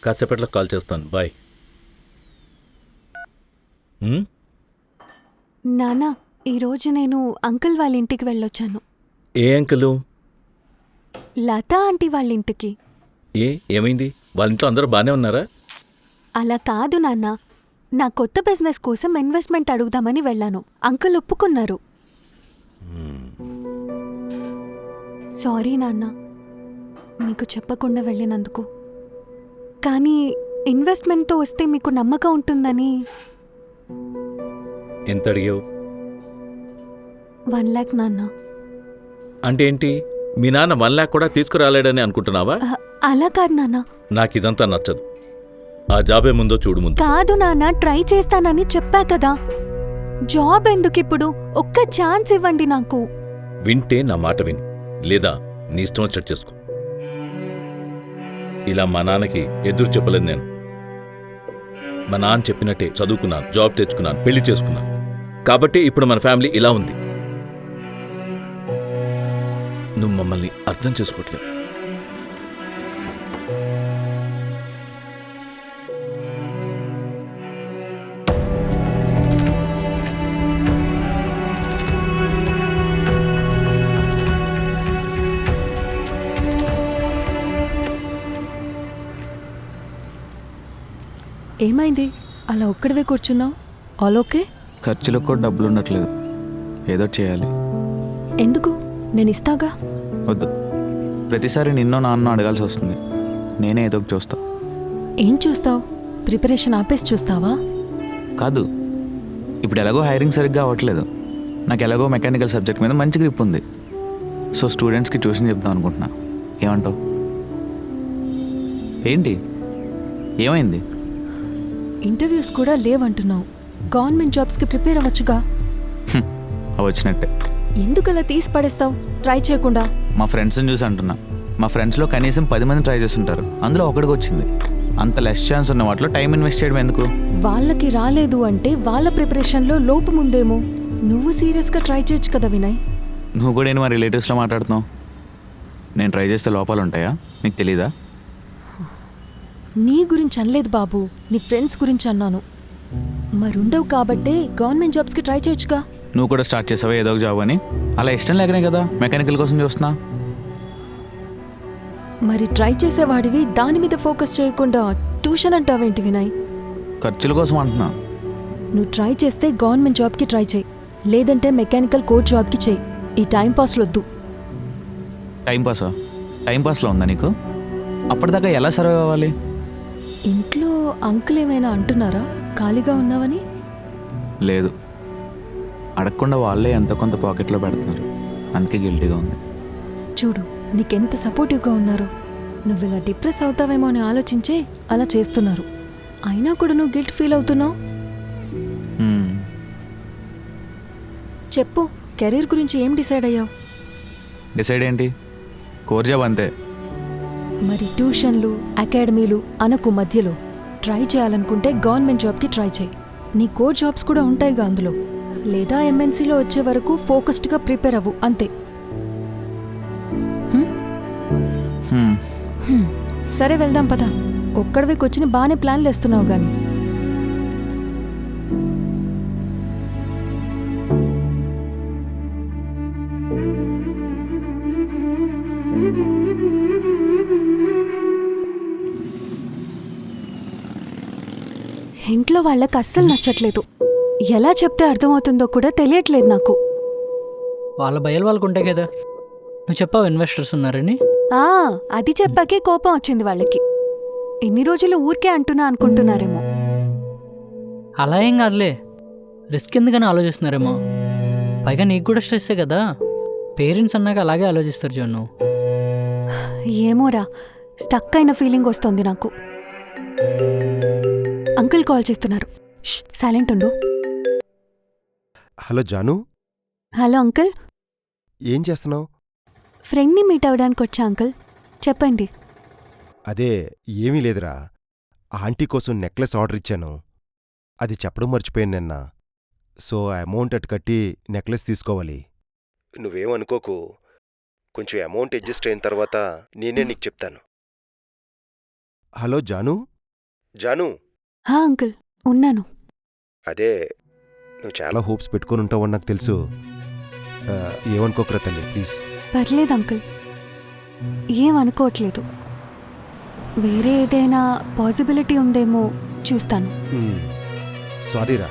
కాసేపట్లో కాల్ చేస్తాను. బాయ్. నానా, ఈరోజు నేను అంకుల్ వాళ్ళ ఇంటికి వెళ్ళొచ్చాను. ఏ అంకులు? లతా ఆంటీ వాళ్ళ ఇంటికి. ఏమైంది? వాళ్ళ ఇంట్లో అందరూ బాగానే ఉన్నారా? అలా కాదు నాన్న, నా కొత్త బిజినెస్ కోసం ఇన్వెస్ట్మెంట్ అడుగుదామని వెళ్ళాను. అంకుల్ ఒప్పుకున్నారు. సారీ నాన్న, మీకు చెప్పకుండా వెళ్ళినందుకు. కానీ ఇన్వెస్ట్మెంట్తో వస్తే మీకు నమ్మకం ఉంటుందని. ఎంత అడిగావు? 1 lakh నాన్న. అంటే ఏంటి, మీ నాన్న 1 lakh కూడా తీసుకురాలేడని అనుకుంటున్నావా? అలా కాదు నాన్న. నాకిదంతా నచ్చదు. ఆ జాబే ముందో చూడు ముందు. కాదు నాన్న, ట్రై చేస్తానని చెప్పా కదా. జాబ్ ఎందుకిప్పుడు? ఒక్క ఛాన్స్ ఇవ్వండి నాకు. వింటే నా మాట విను, లేదా నీ ఇష్టం వచ్చేట్టు చేసుకో. ఇలా మా నాన్నకి ఎదురు చెప్పలేదు నేను. మా నాన్న చెప్పినట్టే చదువుకున్నాను, జాబ్ తెచ్చుకున్నాను, పెళ్లి చేసుకున్నాను. కాబట్టి ఇప్పుడు మన ఫ్యామిలీ ఇలా ఉంది. నువ్వు మమ్మల్ని అర్థం చేసుకోవట్లేదు. ఏమైంది అలా ఒక్కడివే కూర్చున్నావు? All okay? ఖర్చులకు కూడా డబ్బులు ఉండట్లేదు. ఏదో చేయాలి. ఎందుకు? నేను ఇస్తాగా. వద్దు, ప్రతిసారి నిన్నో నాన్నో అడగాల్సి వస్తుంది. నేనే ఏదో ఒకటి చూస్తా. ఏం చూస్తావు? ప్రిపరేషన్ ఆపేసి చూస్తావా? కాదు, ఇప్పుడు ఎలాగో హైరింగ్ సరిగ్గా అవ్వట్లేదు. నాకు ఎలాగో మెకానికల్ సబ్జెక్ట్ మీద మంచి గ్రిప్ ఉంది. సో స్టూడెంట్స్కి ట్యూషన్ చెప్దాం అనుకుంటున్నా. ఏమంటావు? ఏంటి, ఏమైంది? ఇంటర్వ్యూస్ కూడా లేవంటున్నావు. గవర్నమెంట్ జాబ్స్కి ప్రిపేర్ అవ్వచ్చుగా. వచ్చినట్టే. ఎందుకు అలా తీసి పడేస్తావు ట్రై చేయకుండా? మా ఫ్రెండ్స్ని చూసి అంటున్నా. మా ఫ్రెండ్స్లో కనీసం 10 మంది ట్రై చేస్తుంటారు, అందులో ఒకడికి వచ్చింది. అంత లెస్ ఛాన్స్ ఉన్న వాటిలో టైం ఇన్వెస్ట్ చేయడం ఎందుకు? వాళ్ళకి రాలేదు అంటే వాళ్ళ ప్రిపరేషన్లో లోపం ఉందేమో. నువ్వు సీరియస్గా ట్రై చేయొచ్చు కదా వినయ్. నువ్వు కూడా ఏంటి మా రిలేటివ్స్లో మాట్లాడుతున్నావు? నేను ట్రై చేస్తే లోపాలు ఉంటాయా? నీకు తెలీదా? నీ గురించి అనలేదు బాబు, నీ ఫ్రెండ్స్ గురించి అన్నాను. మరుండవు కాబట్టే గవర్నమెంట్ జాబ్స్కి ట్రై చేయొచ్చుగా. నువ్వు కూడా స్టార్ట్ చేసావా ఏదో ఒక జాబ్ అని? అలా ఇష్టం లేకనే కదా మెకానికల్ కోసం చూస్తున్నా. మరి ట్రై చేసేవాడివి దాని మీద ఫోకస్ చేయకుండా ట్యూషన్ అంటావేంటి వినయ్? ఖర్చుల కోసం అంటున్నా. నువ్వు ట్రై చేస్తే గవర్నమెంట్ జాబ్కి ట్రై చేయి, లేదంటే మెకానికల్ కోచ్ జాబ్కి చేయి. ఈ టైంపాస్లు వద్దు. టైంపాసా? టైంపాస్లో ఉందా నీకు? అప్పటిదాకా ఎలా సర్వైవ్ అవ్వాలి? ఇంట్లో అంకుల్ ఏమైనా అంటున్నారా ఖాళీగా ఉన్నావని? లేదు, అడగకుండా వాళ్ళే ఎంతో కొంత పాకెట్లో పెడుతున్నారు. అందుకే గిల్టీగా ఉంది. చూడు నీకెంత సపోర్టివ్గా ఉన్నారు. నువ్వు ఇలా డిప్రెస్ అవుతావేమో అని ఆలోచించే అలా చేస్తున్నారు. అయినా కూడా నువ్వు గిల్ట్ ఫీల్ అవుతున్నావు. చెప్పు, కెరీర్ గురించి ఏం డిసైడ్ అయ్యావు? డిసైడ్ ఏంటి, కోర్ జాబ్ అంతే. మరి ట్యూషన్లు అకాడమీలు అనకు మధ్యలో. ట్రై చేయాలనుకుంటే గవర్నమెంట్ జాబ్కి ట్రై చేయి. నీ కోర్ జాబ్స్ కూడా ఉంటాయిగా అందులో. లేదా ఎంఎన్సీలో వచ్చే వరకు ఫోకస్డ్గా ప్రిపేర్ అవ్వు, అంతే. సరే వెళ్దాం పద. ఒక్కడవే కూర్చుని బాగానే ప్లాన్లు వేస్తున్నావు గాని. ఇంట్లో వాళ్ళకి అస్సలు నచ్చట్లేదు. ఎలా చెప్తే అర్థమవుతుందో కూడా తెలియట్లేదు నాకు. వాళ్ళ భయాలు వాళ్ళకు ఉంటాయి కదా. నువ్వు చెప్పావు ఇన్వెస్టర్స్ ఉన్నారని. అది చెప్పాకే కోపం వచ్చింది వాళ్ళకి. ఎన్ని రోజులు ఊరికే అంటున్నా అనుకుంటున్నారేమో. అలా ఏం కాదులే, రిస్క్ ఎందుకని ఆలోచిస్తున్నారేమో. పైగా నీకు కూడా స్ట్రెస్సే కదా. పేరెంట్స్ అన్నాక అలాగే ఆలోచిస్తారు జోన్ను. ఏమోరా, స్టక్ అయిన ఫీలింగ్ వస్తుంది నాకు. అంకుల్ కాల్ చేస్తున్నారు. సైలెంట్ ఉండు. హలో జాను. Hello uncle. ఏం చేస్తున్నావు? ఫ్రెండ్ని మీట్ అవ్వడానికి వచ్చా అంకుల్. చెప్పండి. అదే ఏమీ లేదురా, ఆంటీ కోసం నెక్లెస్ ఆర్డర్ ఇచ్చాను. అది చెప్పడం మర్చిపోయాను నిన్న. సో అమౌంట్ అటు కట్టి నెక్లెస్ తీసుకోవాలి. నువ్వేమనుకోకు, కొంచెం అమౌంట్ అడ్జస్ట్ అయిన తర్వాత నేనే నీకు చెప్తాను. హలో జాను. జాను, హా అంకుల్, ఉన్నాను. అదే నువ్వు చాలా హోప్స్ పెట్టుకొని ఉంటావని నాకు తెలుసు. ఏమనుకోకరా తల్లి, ప్లీజ్. పర్లేదు అంకుల్, ఏం అనుకోవట్లేదు. వేరే ఏదైనా పాసిబిలిటీ ఉందేమో చూస్తాను. సారీరా.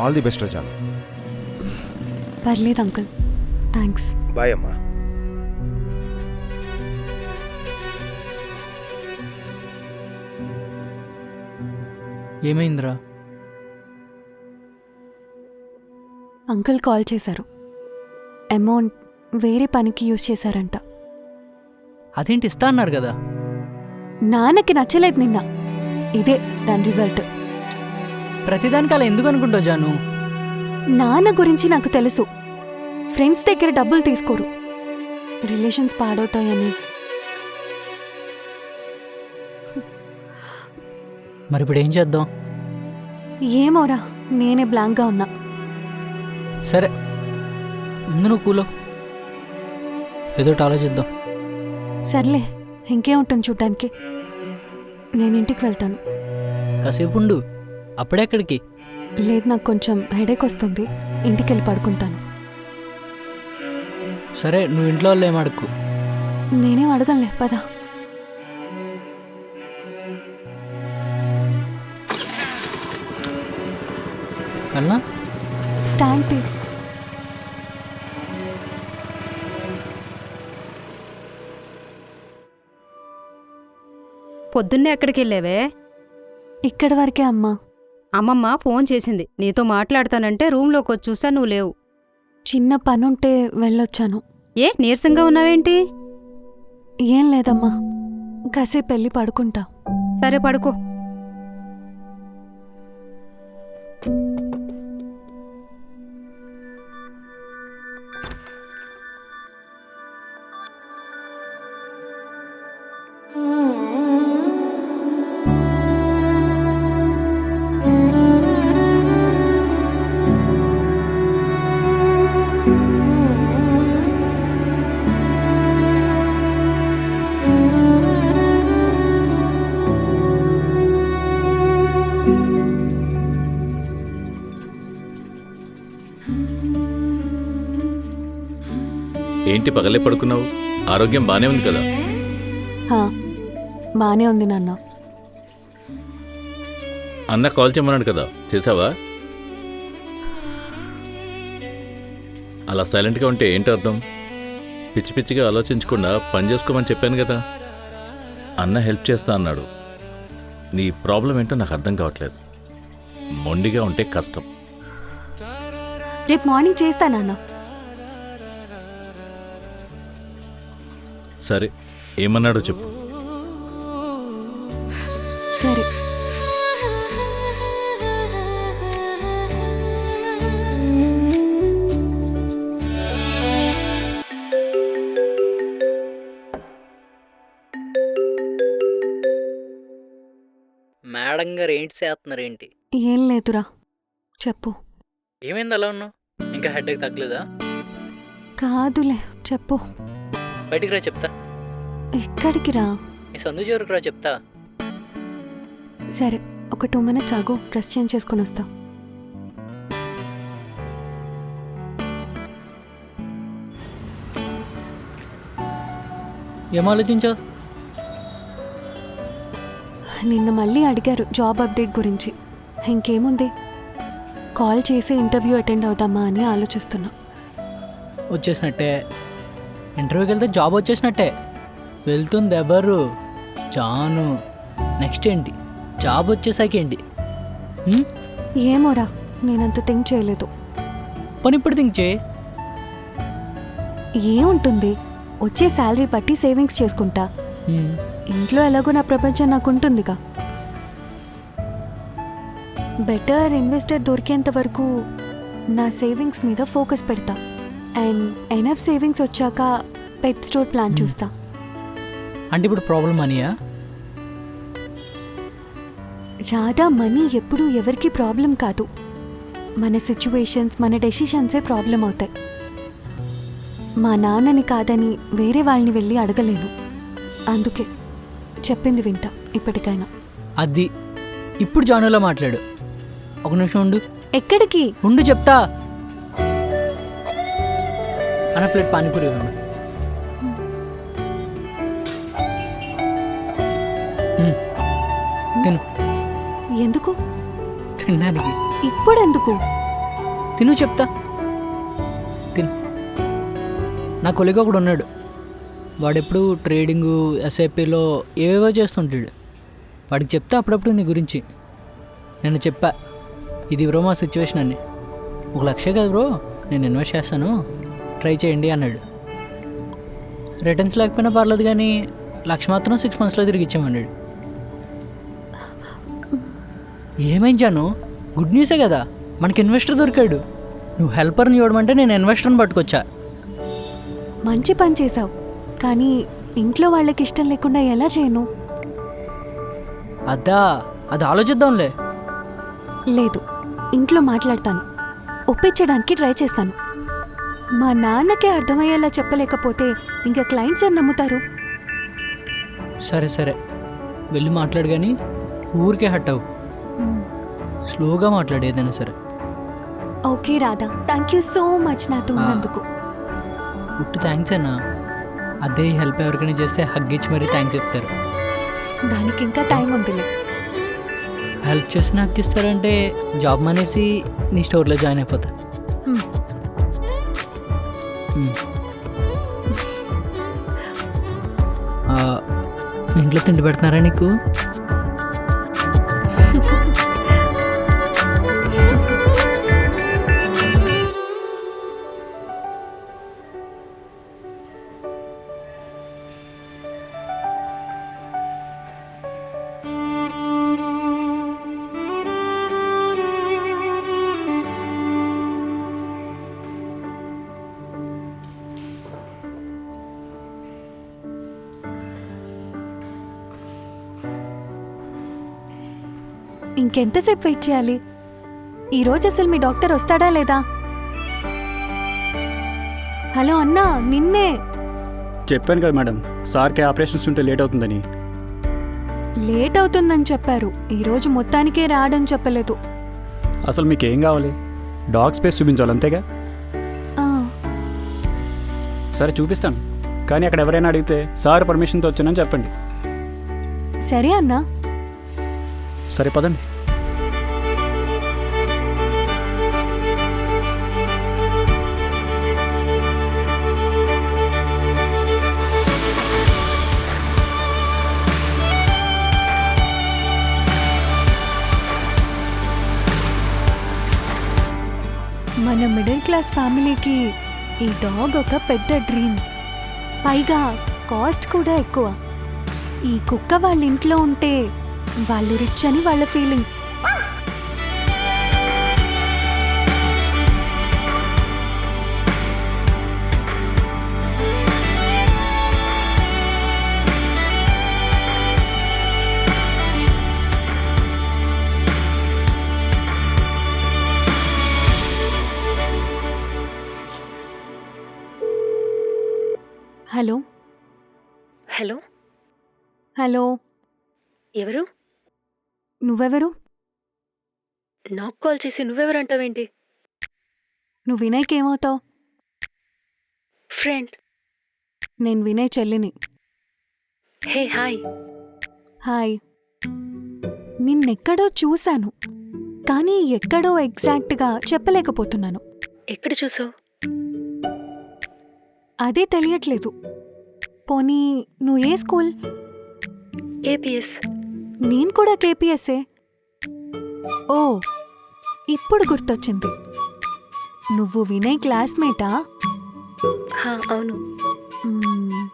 ఆల్ ది బెస్ట్ రా జాను. పర్లేదు అంకుల్, థ్యాంక్స్. బాయ్ అమ్మా. ఏమైందిరా? అంకుల్ కాల్ చేశారు. అమౌంట్ వేరే పనికి యూజ్ చేశారంట. అదేంటి, ఇస్తా అన్నారు కదా. నాన్నకి నచ్చలేదు నిన్న. ఇదే దాని రిజల్ట్. ప్రతిదానికి అలా ఎందుకు అనుకుంటావు జాను? నాన్న గురించి నాకు తెలుసు. ఫ్రెండ్స్ దగ్గర డబ్బులు తీసుకోరు, రిలేషన్స్ పాడవుతాయని. మరి ఇప్పుడు ఏం చేద్దాం? ఏమోరా, నేనే బ్లాంక్గా ఉన్నా. సరే, ముందు నువ్వు కూలో, ఏదో ఒకటి ఆలోచిద్దాం. సర్లే, ఇంకేముంటుంది చూడ్డానికి. నేను ఇంటికి వెళ్తాను. కాసేపు ఉండు. అప్పుడెక్కడికి? లేదు, నాకు కొంచెం హెడేక్ వస్తుంది. ఇంటికి వెళ్ళి పడుకుంటాను. సరే, నువ్వు ఇంట్లో వాళ్ళు ఏం అడుక్కు. నేనేం అడగలే, పద. అన్నా స్టాండ్ తీ. పొద్దున్నే ఎక్కడికి వెళ్ళావే? ఇక్కడి వరకే అమ్మా. అమ్మమ్మ ఫోన్ చేసింది, నీతో మాట్లాడతానంటే రూమ్లోకి వచ్చి చూసా నువ్వు లేవు. చిన్న పనుంటే వెళ్ళొచ్చాను. ఏ నీరసంగా ఉన్నావేంటి? ఏం లేదమ్మా, కాసేపు వెళ్ళి పడుకుంటా. సరే పడుకో. ఏంటి పగలే పడుకున్నావు? ఆరోగ్యం బానే ఉంది కదా? హా, బానే ఉంది నాన్న. అన్న కాల్ చేయమన్నాడు కదా, చేసావా? అలా సైలెంట్గా ఉంటే ఏంటి అర్థం? పిచ్చి పిచ్చిగా ఆలోచించకుండా పని చేసుకోమని చెప్పాను కదా. అన్న హెల్ప్ చేస్తా అన్నాడు. నీ ప్రాబ్లం ఏంటో నాకు అర్థం కావట్లేదు. మొండిగా ఉంటే కష్టం. రేపు మార్నింగ్ చేస్తా నాన్న. సరే, ఏమన్నాడో చెప్పు. సరే. మేడం గారు ఏంటి చేస్తున్నారేంటి? ఏం లేదురా, చెప్పు. ఏమైంది అలా ఉన్నావు? ఇంకా హెడ్ఏక్ తగ్గలేదా? కాదులే, చెప్పు. బయటికి రా చెప్తా. ఎక్కడికి రా? నీ సందు చివరికి రా చెప్తా. సరే, ఒక 2 minutes ఆగు, డ్రెస్ చేంజ్ చేసుకుని వస్తా. ఏం ఆలోచించావు? నిన్న మళ్ళీ అడిగారు జాబ్ అప్డేట్ గురించి. ఇంకేముంది, కాల్ చేసి ఇంటర్వ్యూ అటెండ్ అవుదామా అని ఆలోచిస్తున్నా. వచ్చేసినట్టే. ఇంటర్వ్యూకి వెళ్తే జాబ్ వచ్చేసినట్టే. వెళ్తుంది ఎవరు? జాను. నెక్స్ట్ ఏంటి? జాబ్ వచ్చేసాక ఏంటి? ఏమోరా, నేనంత థింక్ చేయలేదు. పని ఇప్పుడు థింక్ చేయి. ఏముంటుంది, వచ్చే శాలరీ బట్టి సేవింగ్స్ చేసుకుంటా. ఇంట్లో ఎలాగో నా ప్రపంచం నాకు ఉంటుందిగా. బెటర్ ఇన్వెస్టర్ దొరికేంత వరకు నా సేవింగ్స్ మీద ఫోకస్ పెడతా. అండ్ ఎనఫ్ సేవింగ్స్ వచ్చాక పెట్ స్టోర్ ప్లాన్ చూస్తా. అంటే ఇప్పుడు ప్రాబ్లం మనీయా? రాధా, మనీ ఎప్పుడూ ఎవరికి ప్రాబ్లం కాదు. మన సిచ్యువేషన్స్, మన డెసిషన్సే ప్రాబ్లం అవుతాయి. మా నాన్నని కాదని వేరే వాళ్ళని వెళ్ళి అడగలేను. అందుకే చెప్పింది వింటా ఇప్పటికైనా. అది ఇప్పుడు జానులో మాట్లాడు. ఒక నిమిషం ఉండు. ఎక్కడికి? ఉండు చెప్తా. అన్న ప్లేట్ పానీపూరి ఇవ్వండి. తిను. ఎందుకు? తినడానికి. ఇప్పుడెందుకు? తిను చెప్తా. తిను. నా కొలిగా ఒకడు ఉన్నాడు. వాడెప్పుడు ట్రేడింగు ఎస్ఐపిలో ఏవేవో చేస్తుంటాడు. వాడికి చెప్తా అప్పుడప్పుడు నీ గురించి. నేను చెప్పా, ఇది బ్రో మా సిచ్యువేషన్ అని. 1,00,000 కదా బ్రో, నేను ఇన్వెస్ట్ చేస్తాను, ట్రై చేయండి అన్నాడు. రిటర్న్స్ లేకపోయినా పర్లేదు కానీ 1,00,000 మాత్రం 6 monthsలో తిరిగి ఇచ్చామన్నాడు. ఏమైంది జాను? గుడ్ న్యూసే కదా, మనకి ఇన్వెస్టర్ దొరికాడు. నువ్వు హెల్పర్ని చూడమంటే నేను ఇన్వెస్టర్ని పట్టుకొచ్చా. మంచి పని చేసావు, కానీ ఇంట్లో వాళ్ళకి ఇష్టం లేకుండా ఎలా చేయను? అది ఆలోచిద్దాంలే. లేదు, ఇంట్లో మాట్లాడతాను, ఒప్పించడానికి ట్రై చేస్తాను. మా నాన్నకే అర్థమయ్యేలా చెప్పలేకపోతే ఇంకా క్లయింట్స్ అని నమ్ముతారు. సరే సరే, వెళ్ళి మాట్లాడు కానీ ఊరికే హట్ అవ్వు. స్లోగా మాట్లాడు ఏదైనా సరే. Okay Radha, thank you so much నాతో ఉన్నందుకు. పుట్టి థ్యాంక్స్ అన్నా. అదే హెల్ప్ ఎవరికైనా చేస్తే హగ్గిచ్చి మరీ థ్యాంక్స్ చెప్తారు. దానికి ఇంకా టైం ఉందిలే. హెల్ప్ చేసి నాకు ఇస్తారంటే జాబ్ మానేసి నీ స్టోర్లో జాయిన్ అయిపోతా. హ్మ్. ఇంట్లో తిండి పెడుతున్నారా నీకు? ఇంకెంతసేపు వెయిట్ చేయాలి? ఈరోజు అసలు మీ డాక్టర్ వస్తాడా లేదా? హలో అన్నా, నిన్నే. చెప్పాను కదా మేడం, సార్కి ఆపరేషన్స్ ఉంటే లేట్ అవుతుందని. లేట్ అవుతుందని చెప్పారు, ఈరోజు మొత్తానికే రాడని చెప్పలేదు. అసలు మీకు ఏం కావాలి? డాగ్ స్పేస్ చూపించాలి అంతేగా. ఆ, సరే చూపిస్తాను, కానీ అక్కడ ఎవరైనా అడిగితే సార్ పర్మిషన్తో వచ్చానని చెప్పండి. సరే అన్నా. సరే పదండి. మన మిడిల్ క్లాస్ ఫ్యామిలీకి ఈ డాగ్ ఒక పెద్ద డ్రీమ్. పైగా కాస్ట్ కూడా ఎక్కువ. ఈ కుక్క వాళ్ళ ఇంట్లో ఉంటే వాళ్ళు రిచ్ అని వాళ్ళ ఫీలింగ్. హలో హలో, హలో, ఎవరు? నువ్వెవరు? నాకు కాల్ చేసి నువ్వెవరంటావేంటి? నువ్వు వినయ్కి ఏమవుతావు? ఫ్రెండ్. నేను వినయ్ చెల్లిని. Hey hi. హాయ్. నిన్నెక్కడో చూశాను, కానీ ఎక్కడో ఎగ్జాక్ట్గా చెప్పలేకపోతున్నాను. ఎక్కడ చూసావు? అదే తెలియట్లేదు. పోనీ నువ్వు ఏ స్కూల్? కేపీఎస్. నేను కూడా కేపీఎస్ఏ. ఓ, ఇప్పుడు గుర్తొచ్చింది. నువ్వు వినయ్ క్లాస్మేటా? హా అవును. మ్మ్.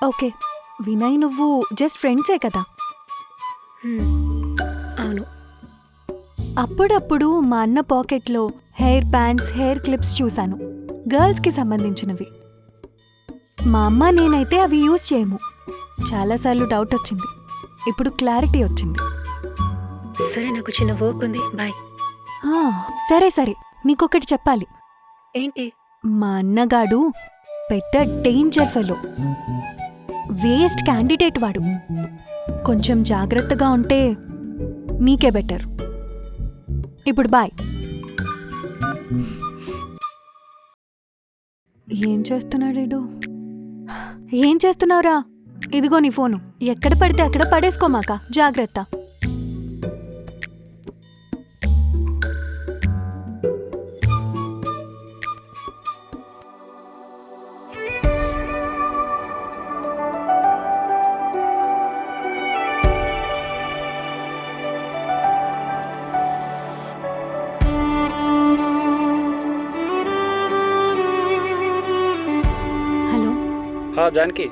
ఓకే, వినయ్ నువ్వు జస్ట్ ఫ్రెండ్సే కదా? అవును. అప్పుడప్పుడు మా అన్న పాకెట్లో హెయిర్ బ్యాండ్స్, హెయిర్ క్లిప్స్ చూశాను, గర్ల్స్కి సంబంధించినవి. మా అమ్మ నేనైతే అవి యూజ్ చేయము. చాలాసార్లు డౌట్ వచ్చింది, ఇప్పుడు క్లారిటీ వచ్చింది. సరే, నాకు చిన్న వర్క్ ఉంది, బాయ్. సరే సరే, నీకొకటి చెప్పాలి. ఏంటి? మా అన్నగాడు పెద్ద డేంజర్ ఫెలో. వేస్ట్ క్యాండిడేట్ వాడు. కొంచెం జాగ్రత్తగా ఉంటే నీకే బెటర్. ఇప్పుడు బాయ్. ఏం చేస్తున్నాడు? ఏం చేస్తున్నావురా? ఇదిగో నీ ఫోను. ఎక్కడ పడితే అక్కడ పడేసుకోమాక, జాగ్రత్త. హలో. జానకి,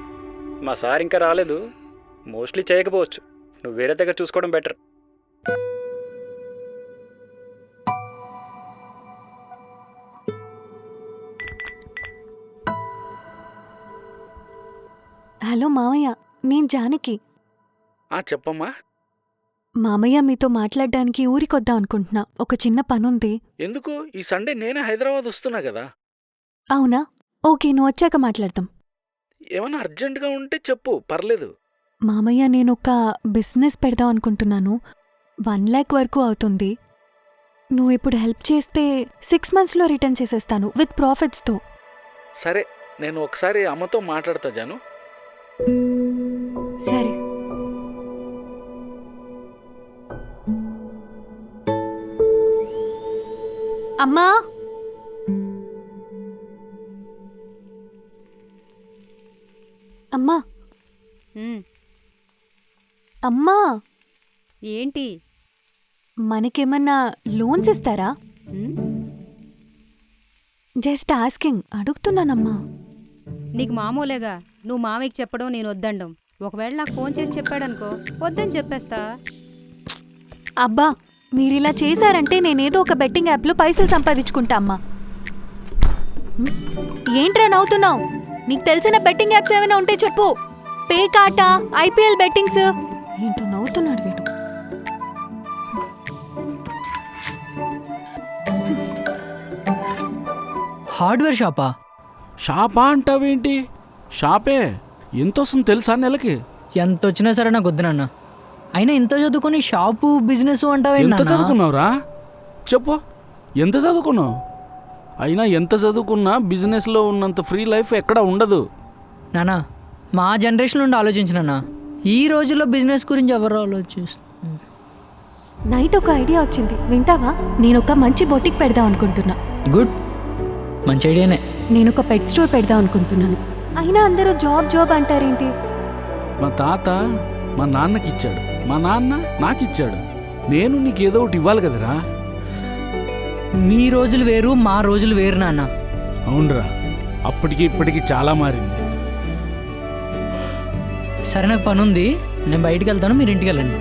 మా సార్ ఇంకా రాలేదు. మోస్ట్లీ చేయకపోవచ్చు. నువ్వు వేరే దగ్గర చూసుకోవడం బెటర్. హలో మామయ్య, నేను జానకి. చెప్పమ్మా. మామయ్య మీతో మాట్లాడడానికి ఊరికొద్దాం అనుకుంటున్నా. ఒక చిన్న పనుంది. ఎందుకు? ఈ సండే నేనే హైదరాబాద్ వస్తున్నా కదా. అవునా? ఓకే, నువ్వు వచ్చాక మాట్లాడదాం. ఏమన్నా అర్జెంటుగా ఉంటే చెప్పు, పర్లేదు. మామయ్య, నేను ఒక బిజినెస్ పెడదాం అనుకుంటున్నాను. 1 lakh వరకు అవుతుంది. నువ్వు ఇప్పుడు హెల్ప్ చేస్తే 6 monthsలో రిటర్న్ చేసేస్తాను విత్ ప్రాఫిట్స్తో. సరే, నేను ఒకసారి అమ్మతో మాట్లాడతా జాను. సరే. అమ్మా, అమ్మా, అమ్మా, ఏంటి? మనకేమన్నా లోన్స్ ఇస్తారా? జస్ట్ ఆస్కింగ్, అడుగుతున్నానమ్మా. నీకు మామూలేగా. నువ్వు మామయ్యకి చెప్పడం, నేను వద్దండం. ఒకవేళ నాకు ఫోన్ చేసి చెప్పాడనుకో, వద్దని చెప్పేస్తా. అబ్బా, మీరిలా చేశారంటే నేనేదో ఒక బెట్టింగ్ యాప్లో పైసలు సంపాదించుకుంటా అమ్మా. ఏంట్రా నవ్వుతున్నావు? నీకు తెలిసిన బెట్టింగ్ యాప్స్ ఏమైనా ఉంటే చెప్పు. పే కాటా, IPL బెట్టింగ్స్. ఏంటో నవ్వుతున్నాడు వీడు. హార్డ్వేర్ షాపా? షాపా అంటావేంటి? షాపే. ఎంత వస్తుంది తెలుసా నెలకి? ఎంత వచ్చినా సరే నాకు వద్దు నాన్న. అయినా ఇంత చదువుకొని షాపు బిజినెస్ అంటావేంటి? ఎంత చదువుకున్నావురా? చెప్పు, ఎంత చదువుకున్నావు? అయినా ఎంత చదువుకున్నా బిజినెస్లో ఉన్నంత ఫ్రీ లైఫ్ ఎక్కడ ఉండదు నానా. మా జనరేషన్ నుండి ఆలోచించినా, ఈ రోజుల్లో బిజినెస్ గురించి ఎవరు ఆలోచిస్తారు? నైట్ ఒక ఐడియా వచ్చింది, వింటావా? నేను ఒక మంచి బొటిక్ పెడదాం అనుకుంటున్నా. గుడ్, మంచి ఐడియానే. నేను ఒక పెట్ స్టోర్ పెడదాం అనుకుంటున్నాను. అయినా అందరూ జాబ్ జాబ్ అంటారేంటి? మా తాత మా నాన్నకి ఇచ్చాడు, మా నాన్న నాకిచ్చాడు. నేను నీకేదో ఒకటి ఇవ్వాలి కదరా. మీ రోజులు వేరు, మా రోజులు వేరు నాన్న. అవునరా, అప్పటికి ఇప్పటికి చాలా మారింది. సరే, నాకు పని ఉంది, నేను బయటికి వెళ్తాను, మీరు ఇంటికి వెళ్ళండి.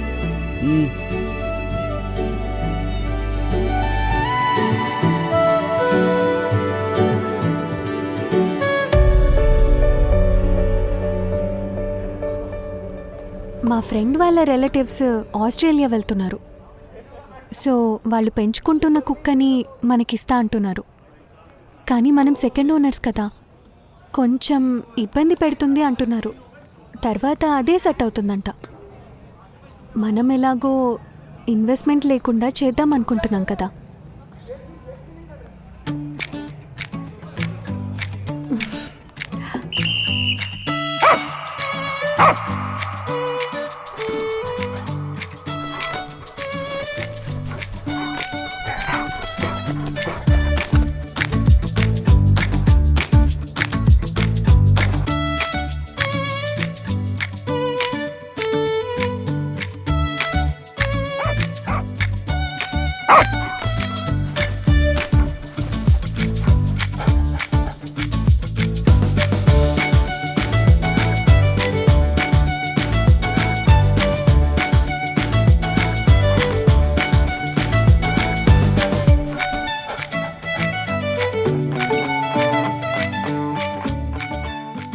మా ఫ్రెండ్ వాళ్ళ రిలేటివ్స్ ఆస్ట్రేలియా వెళ్తున్నారు. సో వాళ్ళు పెంచుకుంటున్న కుక్కని మనకిస్తా అంటున్నారు. కానీ మనం సెకండ్ ఓనర్స్ కదా, కొంచెం ఇబ్బంది పెడుతుంది అంటున్నారు. తర్వాత అదే సెట్ అవుతుందంట. మనం ఎలాగో ఇన్వెస్ట్మెంట్ లేకుండా చేద్దాం అనుకుంటున్నాం కదా.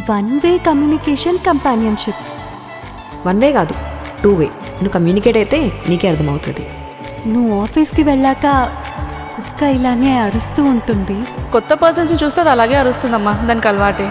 One way communication companionship. 1 way కాదు, 2 way. నువ్వు కమ్యూనికేట్ అయితే నీకే అర్థమవుతుంది. నువ్వు ఆఫీస్కి వెళ్ళాక కుక్క ఇలానే అరుస్తూ ఉంటుంది. కొత్త పర్సన్స్ చూస్తే అది అలాగే అరుస్తుందమ్మా, దానికి అలవాటే.